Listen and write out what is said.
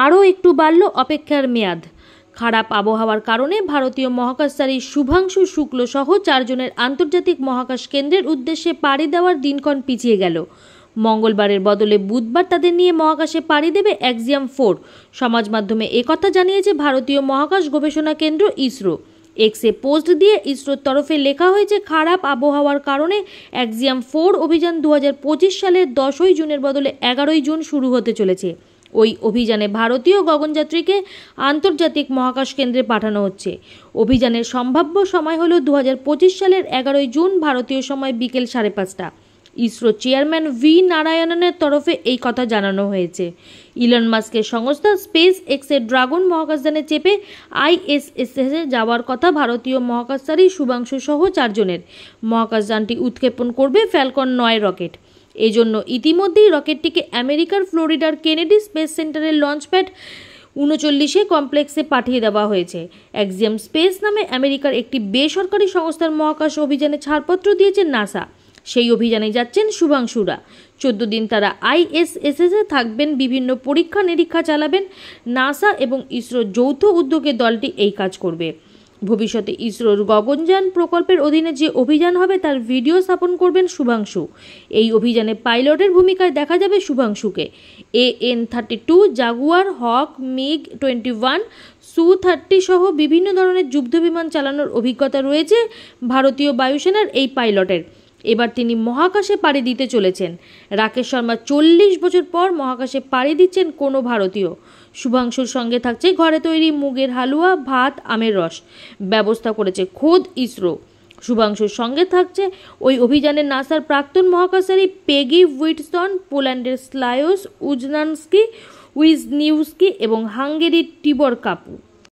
আরও একটু বাড়ল অপেক্ষার মেয়াদ। খারাপ আবহাওয়ার কারণে ভারতীয় মহাকাশচারী শুভাংশু শুক্ল সহ 4 জনের আন্তর্জাতিক মহাকাশ কেন্দ্রের উদ্দেশ্যে পাড়ি দেওয়ার দিনক্ষণ পিছিয়ে গেল। মঙ্গলবারের বদলে বুধবার তাদের নিয়ে মহাকাশে পাড়ি দেবে অ্যাক্সিয়াম 4। সমাজ মাধ্যমে একথা জানিয়েছে ভারতীয় মহাকাশ গবেষণা কেন্দ্র ইসরো। এক্সে পোস্ট দিয়ে ইসরোর তরফে লেখা হয়েছে, খারাপ আবহাওয়ার কারণে অ্যাক্সিয়াম 4 অভিযান 2025 সালের 10ই জুনের বদলে 11ই জুন শুরু হতে চলেছে। ওই অভিযানে ভারতীয় গগনযাত্রীকে আন্তর্জাতিক মহাকাশ কেন্দ্রে পাঠানো হচ্ছে। অভিযানের সম্ভাব্য সময় হল 2025 সালের 11ই জুন ভারতীয় সময় বিকেল 5:30। ইসরো চেয়ারম্যান ভি নারায়ণনের তরফে এই কথা জানানো হয়েছে। ইলন মাস্কের সংস্থা স্পেস এক্সের ড্রাগন মহাকাশযানে চেপে আইএসএসে যাওয়ার কথা ভারতীয় মহাকাশচারী শুভাংশু সহ 4 জনের। মহাকাশযানটি উৎক্ষেপণ করবে ফ্যালকন 9 রকেট। এজন্য ইতিমধ্যেই রকেটটিকে আমেরিকার ফ্লোরিডার কেনেডি স্পেস সেন্টারের লঞ্চপ্যাড 39 কমপ্লেক্সে পাঠিয়ে দেওয়া হয়েছে। অ্যাক্সিয়াম স্পেস নামে আমেরিকার একটি বেসরকারি সংস্থার মহাকাশ অভিযানে ছাড়পত্র দিয়েছে নাসা। সেই অভিযানে যাচ্ছেন শুভাংশুরা। 14 দিন তারা আইএসএসে থাকবেন, বিভিন্ন পরীক্ষা নিরীক্ষা চালাবেন। নাসা এবং ইসরোর যৌথ উদ্যোগে দলটি এই কাজ করবে। ভবিষ্যতে ইসরোর গগনযান প্রকল্পের অধীনে যে অভিযান হবে তার ভিডিও স্থাপন করবেন শুভাংশু। এই অভিযানে পাইলটের ভূমিকায় দেখা যাবে শুভাংশুকে। AN-32, জাগুয়ার, হক, মিগ 21, সু-30 সহ বিভিন্ন ধরনের যুদ্ধবিমান চালানোর অভিজ্ঞতা রয়েছে ভারতীয় বায়ুসেনার এই পাইলটের। এবার তিনি মহাকাশে পাড়ি দিতে চলেছেন। রাকেশ শর্মা 40 বছর পর মহাকাশে পাড়ি দিচ্ছেন কোনো ভারতীয়। শুভাংশুর সঙ্গে থাকছে ঘরে তৈরি মুগের হালুয়া, ভাত, আমের রস। ব্যবস্থা করেছে খোদ ইসরো। শুভাংশুর সঙ্গে থাকছে ওই অভিযানে নাসার প্রাক্তন মহাকাশচারী পেগি উইটসন, পোল্যান্ডের স্লায়োস উজনানস্কি উইজনিউস্কি এবং হাঙ্গেরির টিবর কাপু।